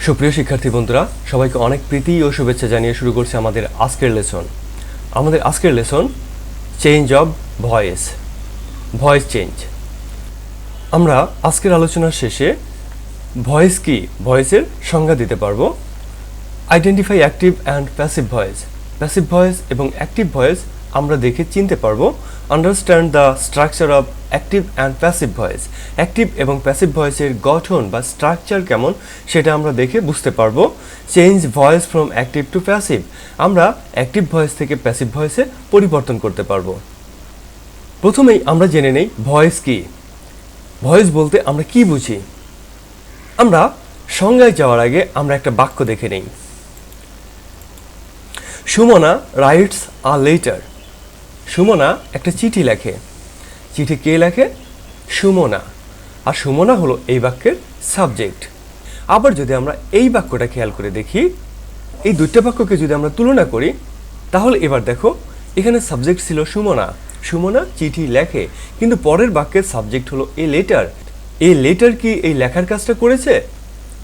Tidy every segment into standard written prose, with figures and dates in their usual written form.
সুপ্রিয় শিক্ষার্থী বন্ধুরা, সবাইকে অনেক প্রীতি ও শুভেচ্ছা জানিয়ে শুরু করছি আমাদের আজকের লেসন। আমাদের আজকের lesson change of voice change. আমরা আজকের আলোচনার শেষে ভয়েস কি, ভয়েসের সংজ্ঞা দিতে পারবো। Identify active and passive voice এবং অ্যাক্টিভ ভয়েস আমরা দেখে চিনতে পারবো। Understand the structure of active and passive voice. Active এবং প্যাসিভ ভয়েসের গঠন বা স্ট্রাকচার কেমন সেটা আমরা দেখে বুঝতে পারবো। Change voice from active to passive. আমরা অ্যাক্টিভ ভয়েস থেকে প্যাসিভ ভয়েসে পরিবর্তন করতে পারবো। প্রথমেই আমরা জেনে নেই ভয়েস কি। ভয়েস বলতে আমরা কি বুঝি। আমরা সংজ্ঞায় যাওয়ার আগে আমরা একটা বাক্য দেখে নেই। Sumana writes a letter. Sumana একটা চিঠি লেখে। চিঠি কে লেখে? সুমনা। আর সুমনা হলো এই বাক্যের সাবজেক্ট। আবার যদি আমরা এই বাক্যটা খেয়াল করে দেখি, এই দুইটা বাক্যকে যদি আমরা তুলনা করি, তাহলে এবার দেখো এখানে সাবজেক্ট ছিল সুমনা। সুমনা চিঠি লেখে, কিন্তু পরের বাক্যের সাবজেক্ট হলো এ লেটার। এ লেটার কি এই লেখার কাজটা করেছে?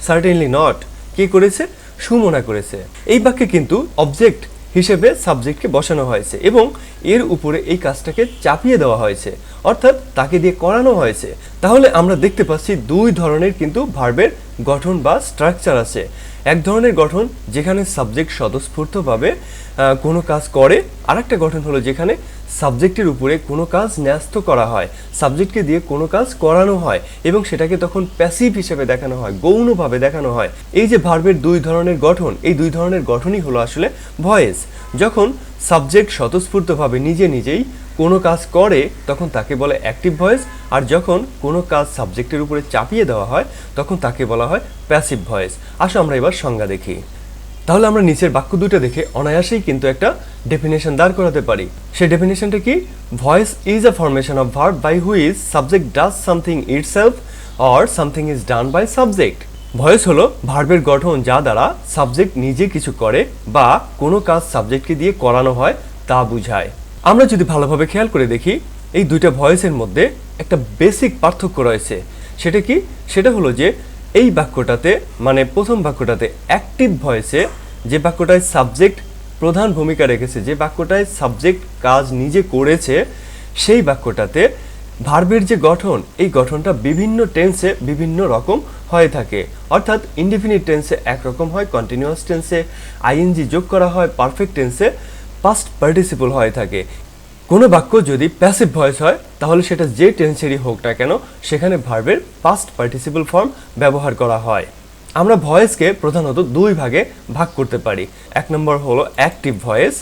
Certainly not. কে করেছে? সুমনা করেছে। এই বাক্যে কিন্তু অবজেক্ট হিসেবে সাবজেক্টকে বসানো হয়েছে এবং এর উপরে এই কাজটাকে চাপিয়ে দেওয়া হয়েছে, অর্থাৎ তাকে দিয়ে করানো হয়েছে। তাহলে আমরা দেখতে পাচ্ছি দুই ধরনের কিন্তু ভার্বের গঠন বা স্ট্রাকচার আছে। এক ধরনের গঠন যেখানে সাবজেক্ট স্বতঃস্ফূর্তভাবে কোনো কাজ করে, আর একটা গঠন হলো যেখানে সাবজেক্টের উপরে কোনো কাজ ন্যস্ত করা হয়, সাবজেক্টকে দিয়ে কোনো কাজ করানো হয় এবং সেটাকে তখন প্যাসিভ হিসেবে দেখানো হয়, গৌণভাবে দেখানো হয়। এই যে ভার্বের দুই ধরনের গঠন, এই দুই ধরনের গঠনই হলো আসলে ভয়েস। যখন সাবজেক্ট স্বতঃস্ফূর্তভাবে নিজে নিজেই কোনো কাজ করে তখন তাকে বলে অ্যাক্টিভ ভয়েস, আর যখন কোনো কাজ সাবজেক্টের উপরে চাপিয়ে দেওয়া হয় তখন তাকে বলা হয় প্যাসিভ ভয়েস। আসো আমরা এবার সংজ্ঞা দেখি। তাহলে আমরা নিচের বাক্য দুটো দেখে অনায়াসেই কিন্তু একটা ডেফিনেশন দাঁড় করাতে পারি। সেই ডেফিনেশনটা কি? Voice is a formation of verb by which subject does something itself or something is done by subject. Voice হলো ভার্বের গঠন যা দ্বারা সাবজেক্ট নিজে কিছু করে বা কোনো কাজ সাবজেক্টকে দিয়ে করানো হয় তা বোঝায়। আমরা যদি ভালোভাবে খেয়াল করে দেখি, এই দুইটা ভয়েসের মধ্যে একটা বেসিক পার্থক্য রয়েছে। সেটা কি? সেটা হলো যে এই বাক্যটাতে, মানে প্রথম বাক্যটাতে অ্যাক্টিভ ভয়েসে যে বাক্যটায় সাবজেক্ট প্রধান ভূমিকা রেখেছে, যে বাক্যটায় সাবজেক্ট কাজ নিজে করেছে, সেই বাক্যটাতে ভার্বের যে গঠন, এই গঠনটা বিভিন্ন টেন্সে বিভিন্ন রকম হয়ে থাকে। অর্থাৎ ইনডিফিনিট টেন্সে একরকম হয়, কন্টিনিউয়াস টেন্সে আইএনজি যোগ করা হয়, পারফেক্ট টেন্সে পাস্ট পার্টিসিপল হয়ে থাকে। কোনো বাক্য যদি প্যাসিভ ভয়েস হয় তাহলে সেটা যে টেন্সেরই হোক না কেন সেখানে ভার্বের পাস্ট পার্টিসিপল ফর্ম ব্যবহার করা হয়। আমরা ভয়েসকে প্রধানত দুই ভাগে ভাগ করতে পারি। এক নম্বর হলো অ্যাক্টিভ ভয়েস,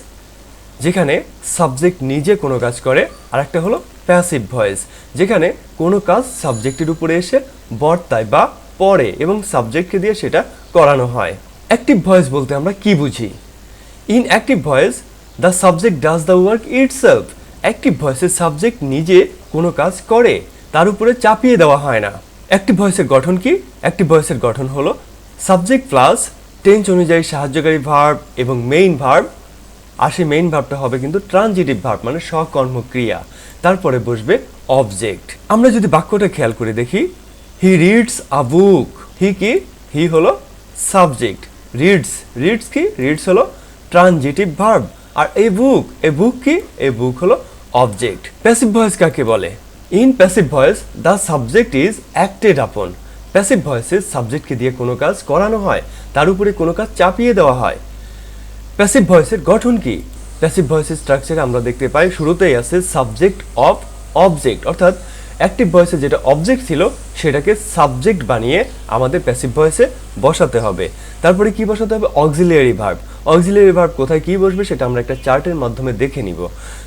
যেখানে সাবজেক্ট নিজে কোনো কাজ করে, আর একটা হলো প্যাসিভ ভয়েস, যেখানে কোনো কাজ সাবজেক্টের উপরে এসে বর্তায় বা পড়ে এবং সাবজেক্টকে দিয়ে সেটা করানো হয়। অ্যাক্টিভ ভয়েস বলতে আমরা কি বুঝি? In active voice the subject does the work itself. Active ভয়েসের সাবজেক্ট নিজে কোনো কাজ করে, তার উপরে চাপিয়ে দেওয়া হয় না। অ্যাক্টিভ ভয়েসের গঠন কি? অ্যাক্টিভ ভয়েসের গঠন হলো সাবজেক্ট প্লাস টেন্স অনুযায়ী সাহায্যকারী ভার্ব এবং মেইন ভার্ব, আর সেই মেইন ভার্বটা হবে কিন্তু ট্রানজিটিভ ভার্ব, মানে সকর্মক্রিয়া। তারপরে বসবে অবজেক্ট। আমরা যদি বাক্যটা খেয়াল করে দেখি, হি রিডস আ বুক। হি কি? হি হলো সাবজেক্ট। রিডস কি? রিডস হলো ট্রানজিটিভ ভার্ব। আর এই বুক কি? এই বুক হলো অবজেক্ট। প্যাসিভ ভয়েস কাকে বলে? In passive voice the subject is acted আপন। প্যাসিভ ভয়েসে সাবজেক্টকে দিয়ে কোনো কাজ করানো হয়, তার উপরে কোনো কাজ চাপিয়ে দেওয়া হয়। প্যাসিভ ভয়েসের গঠন কি? প্যাসিভ ভয়েসের স্ট্রাকচারে আমরা দেখতে পাই শুরুতেই আছে সাবজেক্ট অফ অবজেক্ট, অর্থাৎ অ্যাক্টিভ ভয়েসে যেটা অবজেক্ট ছিল সেটাকে সাবজেক্ট বানিয়ে আমাদের প্যাসিভ ভয়েসে বসাতে হবে। তারপরে কি বসাতে হবে? Auxiliary verb. অক্সিলিয়ারি ভার্ব কোথায় কি বসবে সেটা আমরা একটা চার্টের মাধ্যমে দেখে নিব।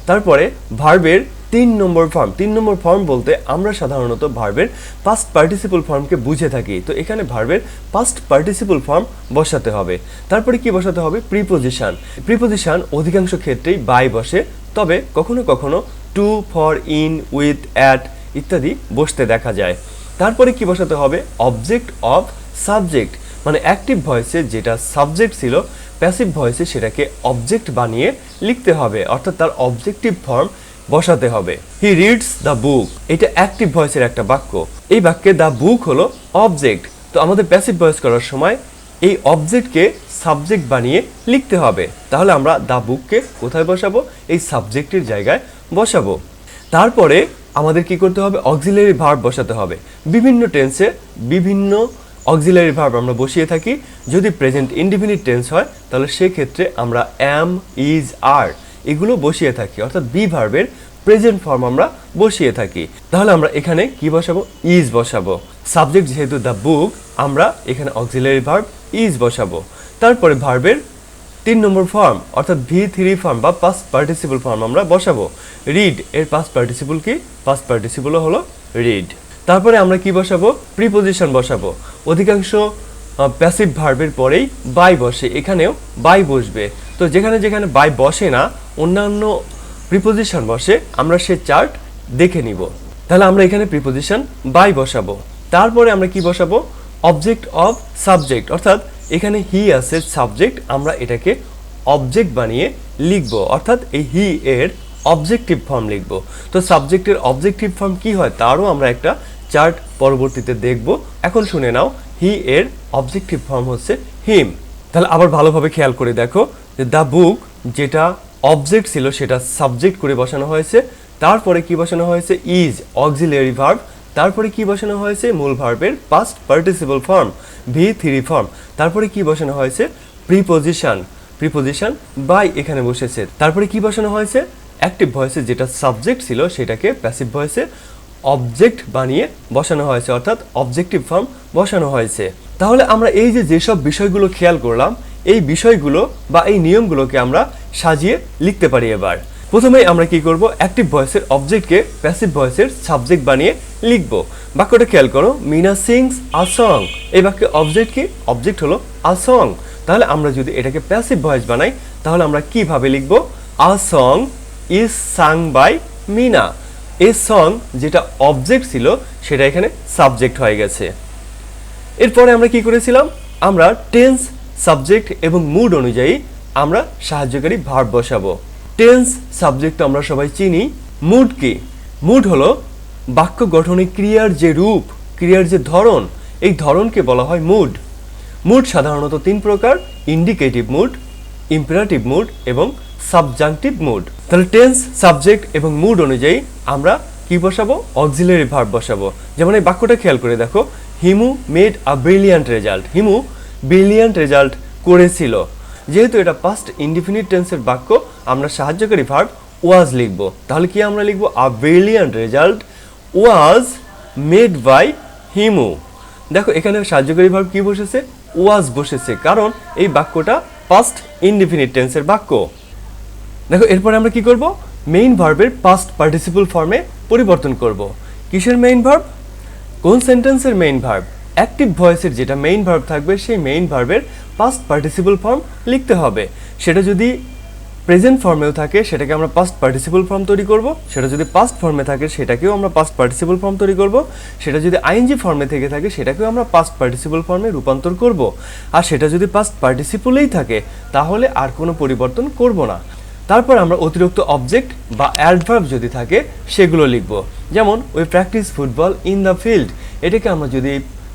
তারপরে ভার্বের 3 নম্বর ফর্ম। 3 নম্বর ফর্ম বলতে আমরা সাধারণত ভার্বের পাস্ট পার্টিসিপল ফর্মকে বুঝে থাকি, তো এখানে ভার্বের পাস্ট পার্টিসিপল ফর্ম বসাতে হবে। তারপরে কি বসাতে হবে? প্রিপোজিশন। প্রিপোজিশন অধিকাংশ ক্ষেত্রেই বাই বসে, তবে কখনো কখনো to, for, in, with, at ইত্যাদি বসতে দেখা যায়। তারপরে কি বসাতে হবে? অবজেক্ট অফ সাবজেক্ট, মানে অ্যাক্টিভ ভয়েসে যেটা সাবজেক্ট ছিল প্যাসিভ ভয়েসে সেটাকে অবজেক্ট বানিয়ে লিখতে হবে, অর্থাৎ তার অবজেক্টিভ ফর্ম বসাতে হবে। হি রিডস দ্য বুক, এটা অ্যাক্টিভ ভয়েসের একটা বাক্য। এই বাক্যে দ্য বুক হলো অবজেক্ট। তো আমাদের প্যাসিভ ভয়েস করার সময় এই অবজেক্টকে সাবজেক্ট বানিয়ে লিখতে হবে। তাহলে আমরা দ্য বুককে কোথায় বসাবো? এই সাবজেক্টের জায়গায় বসাবো। তারপরে আমাদের কি করতে হবে? অক্সিলারি ভার্ব বসাতে হবে। বিভিন্ন টেন্সে বিভিন্ন অক্সিলারি ভার্ব আমরা বসিয়ে থাকি। যদি প্রেজেন্ট ইনডিফিনিট টেন্স হয় তাহলে সেক্ষেত্রে আমরা অ্যাম, ইজ, আর এগুলো বসিয়ে থাকি, অর্থাৎ বি ভার্বের প্রেজেন্ট ফর্ম আমরা বসিয়ে থাকি। তাহলে আমরা এখানে কি বসাবো? ইজ বসাবো। সাবজেক্ট যেহেতু দ্য বুক, আমরা এখানে অক্সিলারি ভার্ব ইজ বসাবো। তারপরে ভার্বের 3 নম্বর ফর্ম অর্থাৎ V3 ফর্ম বা পাস্ট পার্টিসিপল ফর্ম আমরা বসাবো। রিড এর পাস্ট পার্টিসিপল কি? পাস্ট পার্টিসিপল হলো রিড। তারপরে আমরা কি বসাবো? প্রিপোজিশন বসাবো। অধিকাংশ প্যাসিভ ভার্বের পরেই বাই বসে, এখানেও বাই বসবে। তো যেখানে যেখানে বাই বসে না, অন্যান্য প্রিপোজিশন বসে, আমরা সে চার্ট দেখে নিব। তাহলে আমরা এখানে প্রিপোজিশন বাই বসাবো। তারপরে আমরা কি বসাবো? অবজেক্ট অফ সাবজেক্ট, অর্থাৎ এখানে হি আছে সাবজেক্ট, আমরা এটাকে অবজেক্ট বানিয়ে লিখব, অর্থাৎ এই হি এর অবজেক্টিভ ফর্ম লিখব। তো সাবজেক্টের অবজেক্টিভ ফর্ম কি হয় তারও আমরা একটা চার্ট পরবর্তীতে দেখব। এখন শুনে নাও, হি এর অবজেক্টিভ ফর্ম হচ্ছে হিম। তাহলে আবার ভালোভাবে খেয়াল করে দেখো যে দ্য বুক যেটা অবজেক্ট ছিল সেটা সাবজেক্ট করে বসানো হয়েছে। তারপরে কি বসানো হয়েছে? Is auxiliary verb. তারপরে কি বসানো হয়েছে? মূল ভার্বের past participle form V3 form. তারপরে কি বসানো হয়েছে? প্রিপোজিশন। প্রিপোজিশন বাই এখানে বসেছে। তারপরে কি বসানো হয়েছে? অ্যাক্টিভ ভয়েসে যেটা সাবজেক্ট ছিল সেটাকে প্যাসিভ ভয়েসে অবজেক্ট বানিয়ে বসানো হয়েছে, অর্থাৎ অবজেক্টিভ ফর্ম বসানো হয়েছে। তাহলে আমরা এই যে যেসব বিষয়গুলো খেয়াল করলাম, এই বিষয়গুলো বা এই নিয়মগুলোকে আমরা সাজিয়ে লিখতে পারি। এবার প্রথমেই আমরা কি করব? অ্যাক্টিভ ভয়েসের অবজেক্টকে প্যাসিভ ভয়েসের সাবজেক্ট বানিয়ে লিখব। বাক্যটা খেয়াল করো, মিনা সিংস আ সং। এই বাক্যে অবজেক্ট কি? অবজেক্ট হলো আ সং। তাহলে আমরা যদি এটাকে প্যাসিভ ভয়েস বানাই তাহলে আমরা কিভাবে লিখব? A song is sung by Mina. এই সং যেটা অবজেক্ট ছিল সেটা এখানে সাবজেক্ট হয়ে গেছে। এরপরে আমরা কি করেছিলাম? আমরা টেন্স, সাবজেক্ট এবং মুড অনুযায়ী আমরা সাহায্যকারী ভার্ব বসাবো। টেন্স, সাবজেক্ট আমরা সবাই চিনি। মুড কি? মুড হলো বাক্য গঠনে ক্রিয়ার যে রূপ, ক্রিয়ার যে ধরন, এই ধরনকে বলা হয় মুড। মুড সাধারণত 3 প্রকার: ইন্ডিকেটিভ মুড, ইম্পারেটিভ মুড এবং সাবজাংটিভ মুড। তাহলে টেন্স, সাবজেক্ট এবং মুড অনুযায়ী আমরা কি বসাবো? অক্সিলারি ভার্ব বসাবো। যেমন এই বাক্যটা খেয়াল করে দেখো, Himu made a brilliant result. Himu brilliant result করেছিল। যেহেতু এটা পাস্ট ইনডিফিনিট টেন্সের বাক্য, আমরা সাহায্যকারী ভার্ব ওয়াজ লিখব। তাহলে কি আমরা লিখব? A brilliant result was made by Himu. দেখো এখানে সাহায্যকারী ভার্ব কি বসেছে? ওয়াজ বসেছে, কারণ এই বাক্যটা পাস্ট ইনডিফিনিট টেন্সের বাক্য। দেখো এরপরে আমরা কি করব? মেইন ভার্বের পাস্ট পার্টিসিপল ফর্মে পরিবর্তন করব। কিসের মেইন ভার্ব? কোন সেন্টেন্সের মেইন ভার্ব? অ্যাক্টিভ ভয়েসের যেটা মেইন ভার্ব থাকবে সেই মেইন ভার্বের পাস্ট পার্টিসিপল ফর্ম লিখতে হবে। সেটা যদি প্রেজেন্ট ফর্মেও থাকে সেটাকে আমরা পাস্ট পার্টিসিপল ফর্ম তৈরি করব। সেটা যদি পাস্ট ফর্মে থাকে সেটাকেও আমরা পাস্ট পার্টিসিপল ফর্ম তৈরি করব। সেটা যদি আইএনজি ফর্মে থেকে থাকে সেটাকেও আমরা পাস্ট পার্টিসিপল ফর্মে রূপান্তর করব। আর সেটা যদি পাস্ট পার্টিসিপলেই থাকে তাহলে আর কোনো পরিবর্তন করব না। তারপর আমরা অতিরিক্ত অবজেক্ট বা অ্যাডভার্ব যদি থাকে সেগুলো লিখব। যেমন we practice football in the field. এটাকে আমরা যদি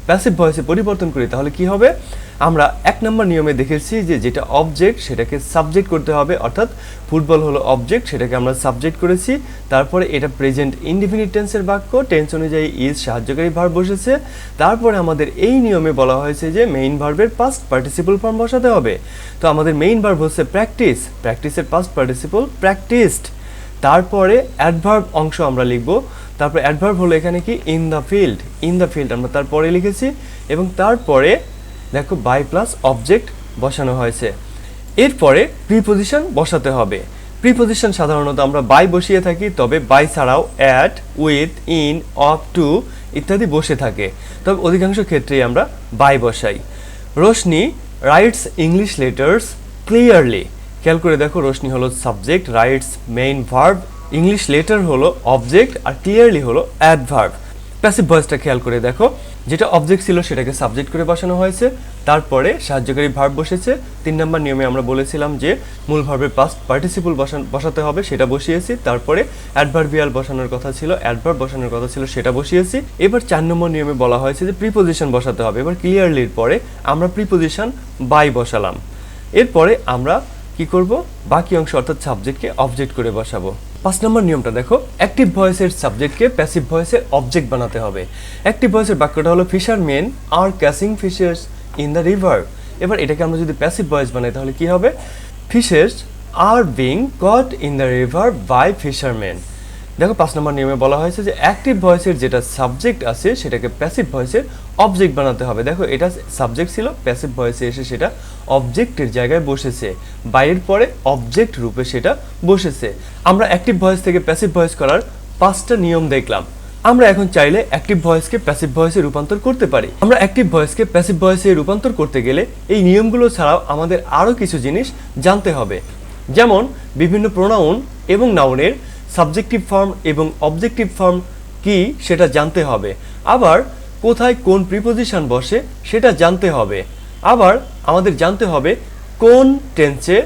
প্যাসিভ ভয়েসে পরিবর্তন করি তাহলে কি হবে? আমরা 1 নম্বর নিয়মে দেখেছি যে যেটা অবজেক্ট সেটাকে সাবজেক্ট করতে হবে, অর্থাৎ ফুটবল হলো অবজেক্ট, সেটাকে আমরা সাবজেক্ট করেছি। তারপরে এটা প্রেজেন্ট ইনডিফিনিট টেন্সের বাক্য, টেন্স অনুযায়ী ইজ সাহায্যকারী ভার্ব বসেছে। তারপরে আমাদের এই নিয়মে বলা হয়েছে যে মেইন ভার্বের পাস্ট পার্টিসিপল ফর্ম বসাতে হবে। তো আমাদের মেইন ভার্ব হচ্ছে প্র্যাকটিস, প্র্যাকটিসের পাস্ট পার্টিসিপল প্র্যাকটিসড। তারপরে অ্যাডভার্ব অংশ আমরা লিখব। তারপরে অ্যাডভার্ব হলো এখানে কি? In the field. In the field আমরা তারপরে লিখেছি এবং তারপরে দেখো বাই প্লাস অবজেক্ট বসানো হয়েছে। এরপরে প্রিপোজিশন বসাতে হবে। প্রিপোজিশন সাধারণত আমরা বাই বসিয়ে থাকি, তবে বাই ছাড়াও at, with, in, of, to ইত্যাদি বসে থাকে, তবে অধিকাংশ ক্ষেত্রেই আমরা বাই বসাই। Roshni writes English letters clearly. খেয়াল করে দেখো, রোশনি হলো subject, writes main verb, English letter হলো অবজেক্ট আর ক্লিয়ারলি হলো অ্যাডভার্ব। প্যাসিভ ভয়েসটা খেয়াল করে দেখো, যেটা অবজেক্ট ছিল সেটাকে সাবজেক্ট করে বসানো হয়েছে, তারপরে সাহায্যকারী ভার্ব বসেছে। 3 নম্বর নিয়মে আমরা বলেছিলাম যে মূল ভার্বের পাস্ট পার্টিসিপল বসাতে হবে, সেটা বসিয়েছি। তারপরে অ্যাডভার্বিয়াল বসানোর কথা ছিল, অ্যাডভার্ব বসানোর কথা ছিল, সেটা বসিয়েছি। এবার 4 নম্বর নিয়মে বলা হয়েছে যে প্রিপোজিশন বসাতে হবে। এবার ক্লিয়ারলির পরে আমরা প্রিপোজিশন বাই বসালাম। এরপরে আমরা কি করব, বাকি অংশ অর্থাৎ সাবজেক্টকে অবজেক্ট করে বসাবো। 5 নম্বর নিয়মটা দেখো, অ্যাক্টিভ ভয়েসের সাবজেক্টকে প্যাসিভ ভয়েসের অবজেক্ট বানাতে হবে। অ্যাক্টিভ ভয়েসের বাক্যটা হলো fishermen are catching fishes in the river. এবার এটাকে আমরা যদি প্যাসিভ ভয়েস বানাই তাহলে কি হবে, fishes are being caught in the river by fishermen. দেখো 5 নম্বর নিয়মে বলা হয়েছে যে অ্যাক্টিভ ভয়েসের যেটা সাবজেক্ট আছে সেটাকে প্যাসিভ ভয়েসের অবজেক্ট বানাতে হবে। দেখো এটা সাবজেক্ট ছিল, প্যাসিভ ভয়েসে এসে সেটা অবজেক্টের জায়গায় বসেছে, বাইরের পরে অবজেক্ট রূপে সেটা বসেছে। আমরা অ্যাক্টিভ ভয়েস থেকে প্যাসিভ ভয়েস করার 5টা নিয়ম দেখলাম। আমরা এখন চাইলে অ্যাক্টিভ ভয়েসকে প্যাসিভ ভয়েসে রূপান্তর করতে পারি। আমরা অ্যাক্টিভ ভয়েসকে প্যাসিভ ভয়েসে রূপান্তর করতে গেলে এই নিয়মগুলো ছাড়াও আমাদের আরও কিছু জিনিস জানতে হবে। যেমন বিভিন্ন প্রোনাউন এবং নাউনের সাবজেক্টিভ ফর্ম এবং অবজেক্টিভ ফর্ম কি সেটা জানতে হবে। আবার কোথায় কোন প্রিপোজিশন বসে সেটা জানতে হবে। আবার আমাদের জানতে হবে কোন টেন্সে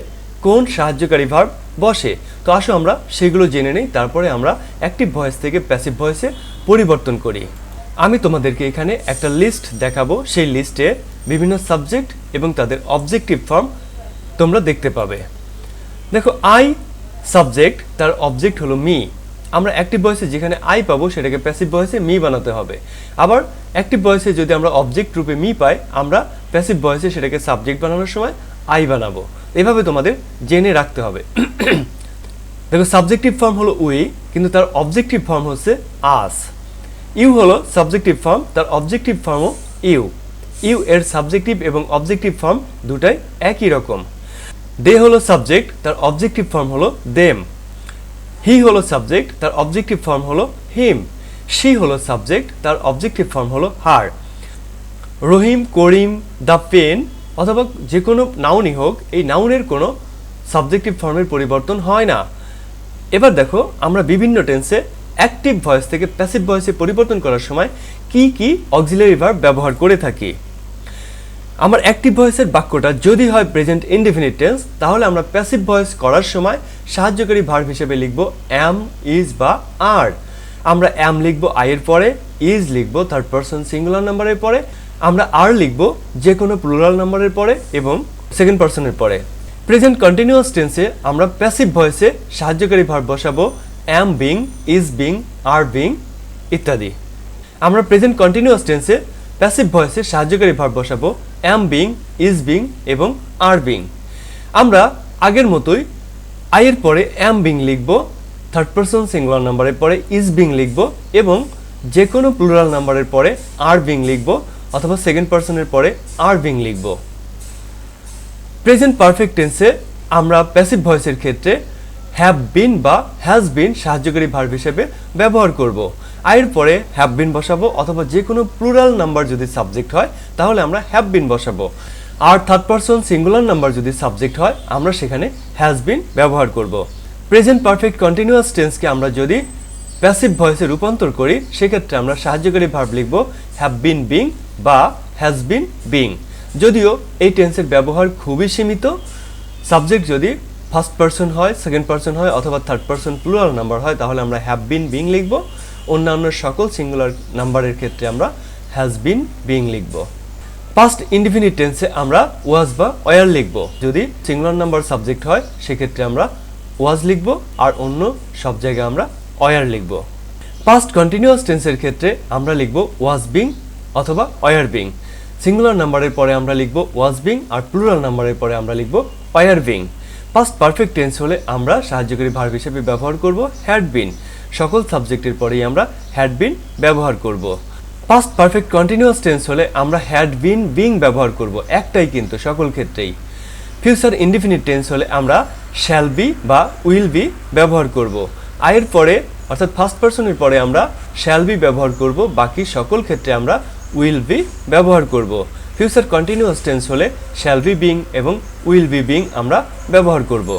কোন সাহায্যকারী ভার্ব বসে। তো আসো আমরা সেগুলো জেনে নেই, তারপরে আমরা অ্যাক্টিভ ভয়েস থেকে প্যাসিভ ভয়েসে পরিবর্তন করি। আমি তোমাদেরকে এখানে একটা লিস্ট দেখাবো, সেই লিস্টে বিভিন্ন সাবজেক্ট এবং তাদের অবজেক্টিভ ফর্ম তোমরা দেখতে পাবে। দেখো, আই সাবজেক্ট, তার অবজেক্ট হলো মি। আমরা অ্যাক্টিভ ভয়েসে যেখানে আই পাবো সেটাকে প্যাসিভ ভয়েসে মি বানাতে হবে। আবার অ্যাক্টিভ ভয়েসে যদি আমরা অবজেক্ট রূপে মি পাই, আমরা প্যাসিভ ভয়েসে সেটাকে সাবজেক্ট বানানোর সময় আই বানাবো। এভাবে তোমাদের জেনে রাখতে হবে। দেখো, সাবজেক্টিভ ফর্ম হলো উই, কিন্তু তার অবজেক্টিভ ফর্ম হচ্ছে আস। ইউ হলো সাবজেক্টিভ ফর্ম, তার অবজেক্টিভ ফর্মও ইউ। ইউ এর সাবজেক্টিভ এবং অবজেক্টিভ ফর্ম দুটাই একই রকম। দে হলো সাবজেক্ট, তার অবজেক্টিভ ফর্ম হলো দেম। হি হলো সাবজেক্ট, তার অবজেক্টিভ ফর্ম হলো হিম। শি হলো সাবজেক্ট, তার অবজেক্টিভ ফর্ম হলো হার। রহিম, করিম, দ্য পেন অথবা যে কোনো নাউনই হোক, এই নাউনের কোনো সাবজেক্টিভ ফর্মের পরিবর্তন হয় না। এবার দেখো, আমরা বিভিন্ন টেন্সে অ্যাক্টিভ ভয়েস থেকে প্যাসিভ ভয়েসে পরিবর্তন করার সময় কি কি অক্সিলারি ভার্ব ব্যবহার করে থাকি। আমার অ্যাক্টিভ ভয়েসের বাক্যটা যদি হয় প্রেজেন্ট ইনডেফিনিট টেন্স, তাহলে আমরা প্যাসিভ ভয়েস করার সময় সাহায্যকারী ভার্ব হিসেবে লিখব অ্যাম, ইজ বা আর। আমরা অ্যাম লিখব আই এর পরে, ইজ লিখব থার্ড পারসন সিঙ্গুলার নাম্বারের পরে, আমরা আর লিখব যে কোনো প্লুরাল নাম্বারের পরে এবং সেকেন্ড পারসনের পরে। প্রেজেন্ট কন্টিনিউয়াস টেন্সে আমরা প্যাসিভ ভয়েসে সাহায্যকারী ভার্ব বসাবো অ্যাম being, is being, are being ইত্যাদি। আমরা প্রেজেন্ট কন্টিনিউয়াস টেন্সে প্যাসিভ ভয়েসে সাহায্যকারী ভার্ব বসাবো অ্যাম বিং, ইজ বিং এবং আর বিং। আমরা আগের মতোই আই এর পরে অ্যাম বিং লিখব, থার্ড পারসন সিঙ্গুলার নাম্বারের পরে ইজ বিং লিখব এবং যে কোনো প্লুরাল নাম্বারের পরে আর বিং লিখব অথবা সেকেন্ড পারসনের পরে আর বিং লিখব। প্রেজেন্ট পারফেক্ট টেন্সে আমরা প্যাসিভ ভয়েসের ক্ষেত্রে হ্যাভ বিন বা হ্যাজ বিন সাহায্যকারী ভার্ব হিসেবে ব্যবহার করব। আয়ের পরে হ্যাভ বিন বসাবো অথবা যে কোনো প্লুরাল নাম্বার যদি সাবজেক্ট হয় তাহলে আমরা হ্যাভ বিন বসাবো। আর থার্ড পারসন সিঙ্গুলার নাম্বার যদি সাবজেক্ট হয় আমরা সেখানে হ্যাজ বিন ব্যবহার করব। প্রেজেন্ট পারফেক্ট কন্টিনিউয়াস টেন্সকে আমরা যদি প্যাসিভ ভয়েসে রূপান্তর করি সেক্ষেত্রে আমরা সাহায্যকারী ভার্ব লিখব হ্যাভ বিন বিং বা হ্যাজ বিন বিং। যদিও এই টেন্সের ব্যবহার খুবই সীমিত। সাবজেক্ট যদি ফার্স্ট পারসন হয়, সেকেন্ড পারসন হয় অথবা থার্ড পারসন প্লুরাল নাম্বার হয় তাহলে আমরা হ্যাভ বিন বিং লিখব। অন্যান্য সকল সিঙ্গুলার নাম্বারের ক্ষেত্রে আমরা হ্যাজ বিন বিং লিখব। পাস্ট ইনডিফিনিট টেন্সে আমরা ওয়াজ বা ওয়ার লিখব। যদি সিঙ্গুলার নাম্বার সাবজেক্ট হয় সেক্ষেত্রে আমরা ওয়াজ লিখব আর অন্য সব জায়গায় আমরা ওয়ার লিখব। পাস্ট কন্টিনিউয়াস টেন্সের ক্ষেত্রে আমরা লিখব ওয়াজ বিং অথবা ওয়ার বিং। সিঙ্গুলার নাম্বারের পরে আমরা লিখব ওয়াজ বিং আর প্লুরাল নাম্বারের পরে আমরা লিখব were being. Past perfect tense হলে আমরা সাহায্যকারী ভার্ব হিসেবে ব্যবহার করব হ্যাড বিন। সকল সাবজেক্টের পরেই আমরা হ্যাড বিন ব্যবহার করব। পাস্ট পারফেক্ট কন্টিনিউয়াস টেন্স হলে আমরা হ্যাড বিন বিং ব্যবহার করব, একটাই কিন্তু সকল ক্ষেত্রেই। ফিউচার ইনডিফিনিট টেন্স হলে আমরা শ্যাল বি বা উইল বি ব্যবহার করব। আয়ের পরে অর্থাৎ ফার্স্ট পারসনের পরে আমরা শ্যাল বি ব্যবহার করব, বাকি সকল ক্ষেত্রে আমরা উইল বি ব্যবহার করব। ফিউচার কন্টিনিউয়াস টেন্স হলে শ্যাল বি বিং এবং উইল বি বিং আমরা ব্যবহার করব।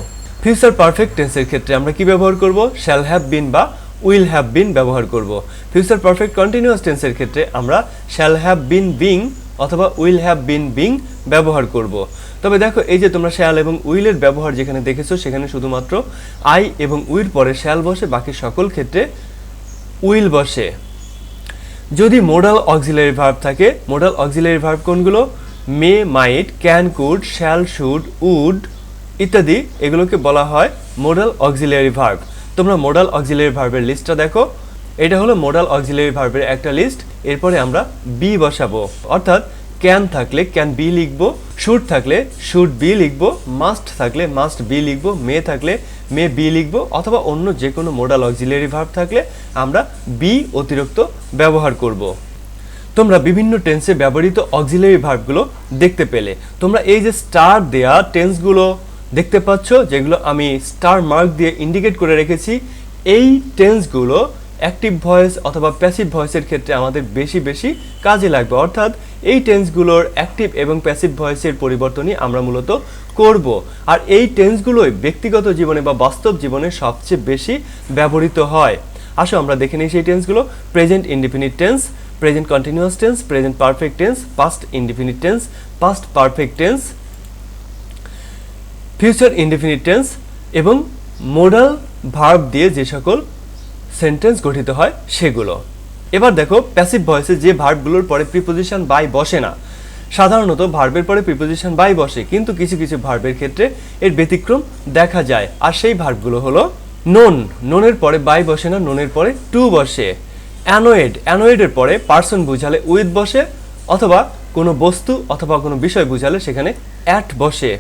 ফিউচার পারফেক্ট টেন্সের ক্ষেত্রে আমরা কি ব্যবহার করব? শ্যাল হ্যাভ বিন বা উইল হ্যাভ বিন ব্যবহার করব। ফিউচার পারফেক্ট কন্টিনিউয়াস টেন্সের ক্ষেত্রে আমরা শ্যাল হ্যাভ বিন বিং অথবা উইল হ্যাভ বিন বিং ব্যবহার করব। তবে দেখো এই যে তোমরা শ্যাল এবং উইলের ব্যবহার যেখানে দেখেছো সেখানে শুধুমাত্র আই এবং উইল পরে শ্যাল বসে, বাকি সকল ক্ষেত্রে উইল বসে। যদি মোডাল অক্সিলারি ভার্ব থাকে, মোডাল অক্সিলারি ভার্ব কোনগুলো? May, might, can, could, shall, should, would ইত্যাদি, এগুলোকে বলা হয় মোডাল অক্সিলারি ভার্ব। তোমরা মোডাল অক্সিলারি ভার্বের লিস্টটা দেখো, এটা হলো মোডাল অক্সিলারি ভার্বের একটা লিস্ট। এরপরে আমরা বি বসাবো, অর্থাৎ ক্যান থাকলে ক্যান বি লিখবো, শুড থাকলে শুড বি লিখবো, মাস্ট থাকলে মাস্ট বি লিখবো, মে থাকলে মে বি লিখবো, অথবা অন্য যে কোনো মোডাল অক্সিলারি ভার্ব থাকলে আমরা বি অতিরিক্ত ব্যবহার করব। তোমরা বিভিন্ন টেন্সে ব্যবহৃত অক্সিলারি ভার্বগুলো দেখতে পেলে। তোমরা এই যে স্টার দেয়া টেন্সগুলো দেখতে পাচ্ছ, যেগুলো আমি স্টার মার্ক দিয়ে ইন্ডিকেট করে রেখেছি, এই টেন্সগুলো অ্যাক্টিভ ভয়েস অথবা প্যাসিভ ভয়েসের ক্ষেত্রে আমাদের বেশি বেশি কাজে লাগবে। অর্থাৎ এই টেন্সগুলোর অ্যাক্টিভ এবং প্যাসিভ ভয়েসের পরিবর্তনই আমরা মূলত করব। আর এই টেন্সগুলোই ব্যক্তিগত জীবনে বা বাস্তব জীবনে সবচেয়ে বেশি ব্যবহৃত হয়। আসো আমরা দেখে নিই সেই টেন্সগুলো। Present indefinite tense, present continuous tense, present perfect tense, past indefinite tense, past perfect tense, future indefinite tense এবং মোডাল ভার্ব দিয়ে যে সকল সেন্টেন্স গঠিত হয় সেগুলো। এবার দেখো প্যাসিভ ভয়েসে যে ভার্বগুলোর পরে প্রিপোজিশন বাই বসে না। সাধারণত ভার্বের পরে প্রিপোজিশন বাই বসে, কিন্তু কিছু কিছু ভার্বের ক্ষেত্রে এর ব্যতিক্রম দেখা যায়। আর সেই ভার্বগুলো হলো নোন, নোনের পরে বাই বসে না, নোনের পরে টু বসে। অ্যানোয়েড, অ্যানোয়েডের পরে পার্সন বুঝালে উইথ বসে, অথবা কোনো বস্তু অথবা কোনো বিষয় বুঝালে সেখানে অ্যাট বসে।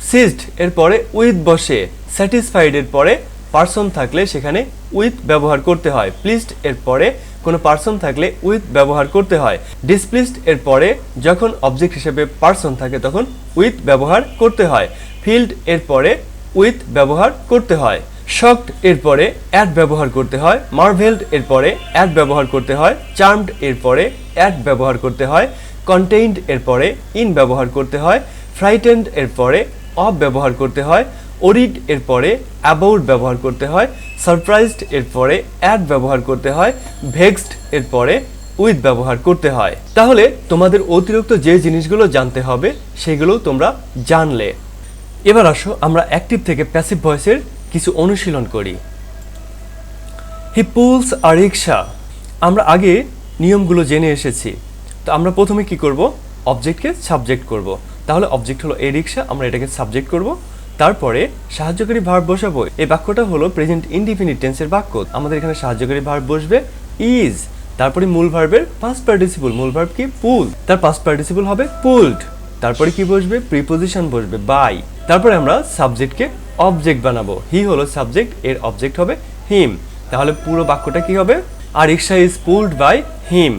সিজড এর পরে উইথ বসে। স্যাটিসফাইড এর পরে পার্সন থাকলে সেখানে উইথ ব্যবহার করতে হয়। প্লিজড এর পরে কোনো পার্সন থাকলে উইথ ব্যবহার করতে হয়। ডিসপ্লিজড এর পরে যখন অবজেক্ট হিসেবে পার্সন থাকে তখন উইথ ব্যবহার করতে হয়। ফিল্ড এর পরে উইথ ব্যবহার করতে হয়। শকড এর পরে অ্যাট ব্যবহার করতে হয়। মার্ভেলড এর পরে অ্যাট ব্যবহার করতে হয়। চার্মড এর পরে অ্যাট ব্যবহার করতে হয়। কন্টেইনড এর পরে ইন ব্যবহার করতে হয়। ফ্রাইটেন্ড এর পরে অফ ব্যবহার করতে হয়। ওরিড এর পরে অ্যাবাউট ব্যবহার করতে হয়। সারপ্রাইজড এর পরে অ্যাট ব্যবহার করতে হয়। ভেক্সড এর পরে উইথ ব্যবহার করতে হয়। তাহলে তোমাদের অতিরিক্ত যে জিনিসগুলো জানতে হবে সেগুলো তোমরা জানলে। এবার আসো আমরা অ্যাক্টিভ থেকে প্যাসিভ ভয়েসের কিছু অনুশীলন করি। হি পুলস আ রিক্সা। আমরা আগে নিয়মগুলো জেনে এসেছি। তো আমরা প্রথমে কি করব? অবজেক্টকে সাবজেক্ট করব। তাহলে অবজেক্ট হলো এই রিক্সা, আমরা এটাকে সাবজেক্ট করব। তারপরে সাহায্যকারী ভার্ব বসাবো। এই বাক্যটা হলো প্রেজেন্ট ইনডিফিনিট টেন্সের বাক্য। আমাদের এখানে সাহায্যকারী ভার্ব বসবে ইজ। তারপরে মূল ভার্বের পাস্ট পার্টিসিপল, মূল ভার্ব কি? পুল, তার পাস্ট পার্টিসিপল হবে পুলড। তারপরে কি বসবে? প্রিপোজিশন বসবে বাই। তারপরে আমরা সাবজেক্টকে অবজেক্ট বানাবো। হি হলো সাবজেক্ট, এর অবজেক্ট হবে হিম। তাহলে পুরো বাক্যটা কি হবে? Our rickshaw is pulled by হিম।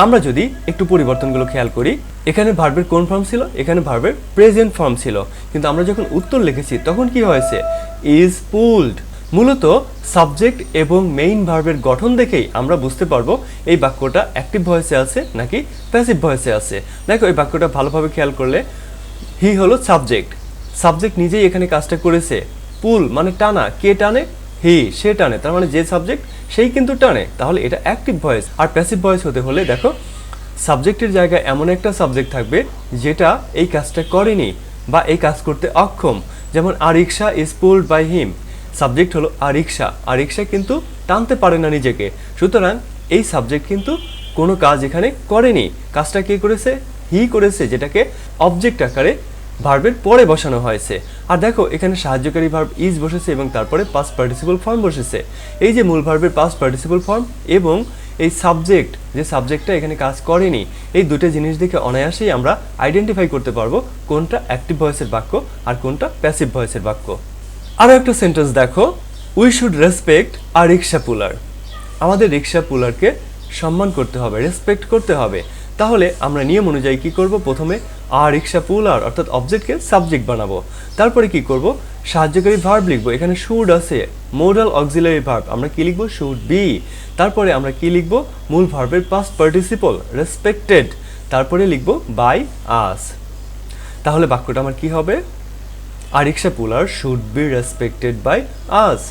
আমরা যদি একটু পরিবর্তনগুলো খেয়াল করি, এখানে ভার্বের কোন ফর্ম ছিল? এখানে ভার্বের প্রেজেন্ট ফর্ম ছিল, কিন্তু আমরা যখন উত্তর লিখেছি তখন কি হয়েছে? Is pulled. মূলত সাবজেক্ট এবং মেইন ভার্বের গঠন দেখেই আমরা বুঝতে পারবো এই বাক্যটা অ্যাক্টিভ ভয়েসে আছে নাকি প্যাসিভ ভয়েসে আছে। দেখো এই বাক্যটা ভালোভাবে খেয়াল করলে, হি হলো সাবজেক্ট, সাবজেক্ট নিজেই এখানে কাজটা করেছে। পুল মানে টানা, কে টানে? হি, সে টানে, তার মানে যে সাবজেক্ট সেই কিন্তু টানে, তাহলে এটা অ্যাক্টিভ ভয়েস। আর প্যাসিভ ভয়েস হতে হলে দেখো সাবজেক্টের জায়গায় এমন একটা সাবজেক্ট থাকবে যেটা এই কাজটা করেনি বা এই কাজ করতে অক্ষম। যেমন our rickshaw is pulled by him, subject হলো আর রিক্সা, আর রিক্সা কিন্তু টানতে পারে না নিজেকে, সুতরাং এই সাবজেক্ট কিন্তু কোনো কাজ এখানে করেনি। কাজটা কে করেছে? হি করেছে, যেটাকে অবজেক্ট আকারে ভার্বের পরে বসানো হয়েছে। আর দেখো এখানে সাহায্যকারী ভার্ব ইজ বসেছে এবং তারপরে পাস্ট পার্টিসিপল ফর্ম বসেছে। এই যে মূল ভার্বের পাস্ট পার্টিসিপল ফর্ম এবং এই সাবজেক্ট, যে সাবজেক্টটা এখানে কাজ করেনি, এই দুটো জিনিস দেখে অনায়াসেই আমরা আইডেন্টিফাই করতে পারবো কোনটা অ্যাক্টিভ ভয়েসের বাক্য আর কোনটা প্যাসিভ ভয়েসের বাক্য। আরও একটা সেন্টেন্স দেখো, we should respect R rickshaw পুলার। আমাদের রিক্সা পুলারকে সম্মান করতে হবে, রেসপেক্ট করতে হবে। তাহলে আমরা নিয়ম অনুযায়ী কি করব? প্রথমে আর রিক্সা পুলার অর্থাৎ অবজেক্টকে সাবজেক্ট বানাবো। তারপরে কি করব? সাহায্যকারী ভার্ব লিখবো। এখানে শুড আছে, মোডাল অক্সিলারি ভার্ব, আমরা কি লিখবো? Should be. তারপরে আমরা কি লিখবো? মূল ভার্বের পাস্ট পার্টিসিপল রেসপেক্টেড, তারপরে লিখবো বাই আস। তাহলে বাক্যটা আমার কি হবে? Our rickshaw puller should be respected by us.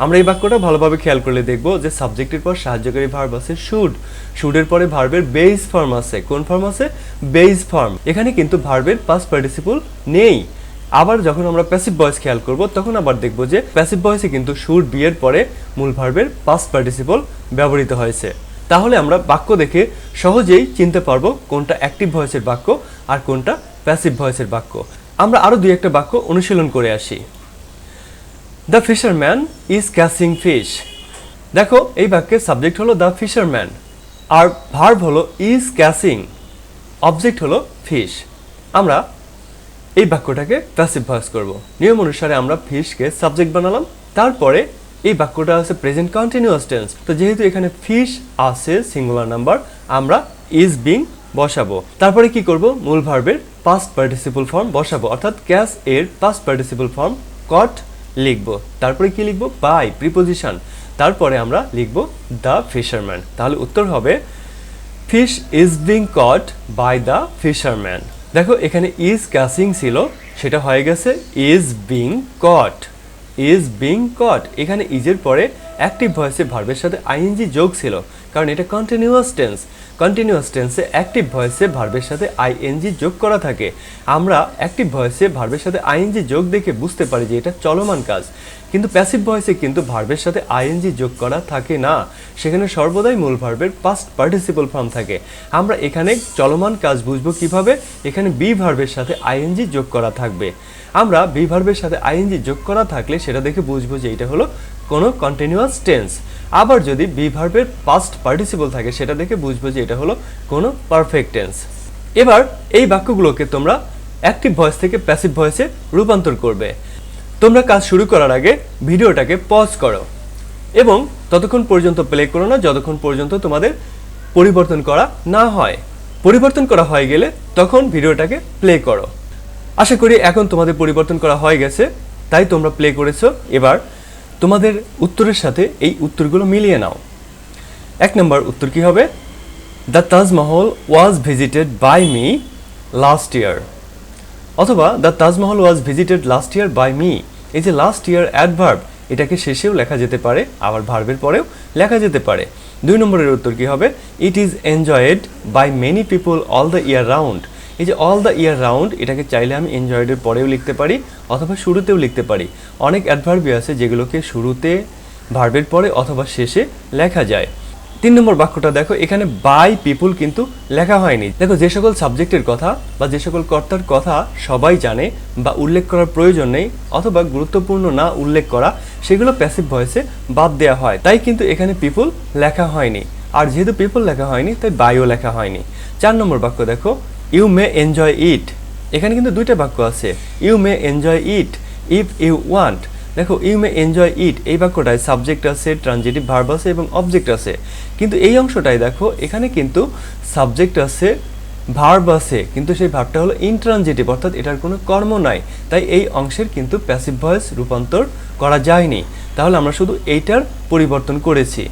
আমরা এই বাক্যটা ভালোভাবে খেয়াল করলে দেখব যে সাবজেক্টের পর সাহায্যকারী ভার্ব আছে শুড, শুডের পরে ভার্বের বেস ফর্ম আছে। কোন ফর্ম আছে? Base form. এখানে কিন্তু ভার্বের পাস্ট পার্টিসিপল নেই। আবার যখন আমরা প্যাসিভ ভয়েস খেয়াল করব তখন আবার দেখব যে প্যাসিভ ভয়েসে কিন্তু শুড বি এর পরে মূল ভার্বের পাস্ট পার্টিসিপল ব্যবহৃত হয়েছে। তাহলে আমরা বাক্য দেখে সহজেই চিনতে পারবো কোনটা অ্যাক্টিভ ভয়েসের বাক্য আর কোনটা প্যাসিভ ভয়েসের বাক্য। আমরা আরো দুই একটা বাক্য অনুশীলন করে আসি। The fisherman is catching fish. দেখো এই বাক্যের সাবজেক্ট হলো দ্য ফিশারম্যান আর ভার্ব হলো ইজ ক্যাচিং, অবজেক্ট হলো ফিশ। আমরা এই বাক্যটাকে প্যাসিভ ভয়েস করব। নিয়ম অনুসারে আমরা ফিশকে সাবজেক্ট বানালাম, তারপরে এই বাক্যটা আছে প্রেজেন্ট কন্টিনিউয়াস টেন্স। তো যেহেতু এখানে ফিশ আছে সিঙ্গুলার নাম্বার, আমরা ইজ বিং বসাবো। তারপরে কি করব? মূল ভার্বের পাস্ট পার্টিসিপল ফর্ম বসাবো, অর্থাৎ ক্যাচ এর পাস্ট পার্টিসিপল ফর্ম কট লিখব। তারপরে কি লিখব? By preposition. তারপরে আমরা লিখব দ্য ফিশারম্যান। তাহলে উত্তর হবে fish is being caught by the fisherman. দেখো এখানে ইজ ক্যাচিং ছিল, সেটা হয়ে গেছে is being caught. Is being caught, এখানে ইজের পরে অ্যাক্টিভ ভয়েসে ভার্বের সাথে আইএনজি যোগ ছিল, কারণ এটা কন্টিনিউয়াস টেন্স। কন্টিনিউয়াস টেন্সে অ্যাক্টিভ ভয়েসে ভার্বের সাথে আইএনজি যোগ করা থাকে। আমরা অ্যাক্টিভ ভয়েসে ভার্বের সাথে আইএনজি যোগ দেখে বুঝতে পারি যে এটা চলমান কাজ, কিন্তু প্যাসিভ ভয়েসে কিন্তু ভার্বের সাথে আইএনজি যোগ করা থাকে না, সেখানে সর্বদাই মূল ভার্বের পাস্ট পার্টিসিপল ফর্ম থাকে। আমরা এখানে চলমান কাজ বুঝবো কিভাবে? এখানে বি ভার্বের সাথে আইএনজি যোগ করা থাকবে। আমরা বি ভার্বের সাথে আইএনজি যোগ করা থাকলে সেটা দেখে বুঝবো যে এটা হলো কোনো কন্টিনিউয়াস টেন্স। আবার যদি বি ভার্বের পাস্ট পার্টিসিপল থাকে সেটা দেখে বুঝবো যে এটা হলো কোনো পারফেক্ট টেন্স। এবার এই বাক্যগুলোকে তোমরা অ্যাক্টিভ ভয়েস থেকে প্যাসিভ ভয়েসে রূপান্তর করবে। তোমরা কাজ শুরু করার আগে ভিডিওটাকে পজ করো এবং ততক্ষণ পর্যন্ত প্লে করো না যতক্ষণ পর্যন্ত তোমাদের পরিবর্তন করা না হয়। পরিবর্তন করা হয়ে গেলে তখন ভিডিওটাকে প্লে করো। আশা করি এখন তোমাদের পরিবর্তন করা হয়ে গেছে, তাই তোমরা প্লে করেছো। এবার তোমাদের উত্তরের সাথে এই উত্তরগুলো মিলিয়ে নাও। 1 নম্বর উত্তর কি হবে? The Taj Mahal was visited by me last year, অথবা the Taj Mahal was visited last year by me. এই যে লাস্ট ইয়ার অ্যাডভার্ব, এটাকে শেষেও লেখা যেতে পারে, আবার ভার্বের পরেও লেখা যেতে পারে। 2 নম্বরের উত্তর কি হবে? It is enjoyed by many people all the year round. এই যে অল দ্য ইয়ার রাউন্ড, এটাকে চাইলে আমি এনজয়েডের পরেও লিখতে পারি অথবা শুরুতেও লিখতে পারি। অনেক অ্যাডভার্বই আছে যেগুলোকে শুরুতে, ভার্বের পরে অথবা শেষে লেখা যায়। 3 নম্বর বাক্যটা দেখো, এখানে বাই পিপুল কিন্তু লেখা হয়নি। দেখো যে সকল সাবজেক্টের কথা বা যে সকল কর্তার কথা সবাই জানে বা উল্লেখ করার প্রয়োজন নেই অথবা গুরুত্বপূর্ণ না উল্লেখ করা, সেগুলো প্যাসিভ ভয়েসে বাদ দেওয়া হয়, তাই কিন্তু এখানে পিপুল লেখা হয়নি। আর যেহেতু পিপুল লেখা হয়নি তাই বাইও লেখা হয়নি। 4 নম্বর বাক্য দেখো, ইউ মে এনজয় ইট। এখানে কিন্তু 2টা বাক্য আছে, you may enjoy it if you want. দেখো ইউ মে এনজয় ইট এই বাক্যটায় সাবজেক্ট আছে, ট্রানজিটিভ ভার্ব আছে এবং অবজেক্ট আছে, কিন্তু এই অংশটাই দেখো এখানে কিন্তু সাবজেক্ট আছে, ভার্ব আছে, কিন্তু সেই ভার্বটা হলো ইনট্রানজিটিভ, অর্থাৎ এটার কোনো কর্ম নাই, তাই এই অংশের কিন্তু প্যাসিভ ভয়েস রূপান্তর করা যায়নি। তাহলে আমরা শুধু এইটার পরিবর্তন করেছি,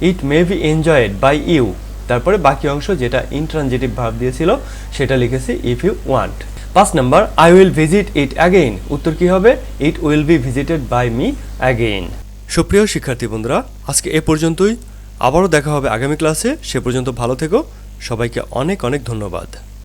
it may be enjoyed by you, তারপরে বাকি অংশ যেটা ইনট্রানজিটিভ ভার্ব দিয়েছিল সেটা লিখেছি ইফ ইউ ওয়ান্ট। 5 নম্বর, I will visit it again. উত্তর কি হবে? It will be visited by me again. সুপ্রিয় শিক্ষার্থী বন্ধুরা, আজকে এ পর্যন্তই। আবারও দেখা হবে আগামী ক্লাসে। সে পর্যন্ত ভালো থেকো। সবাইকে অনেক অনেক ধন্যবাদ।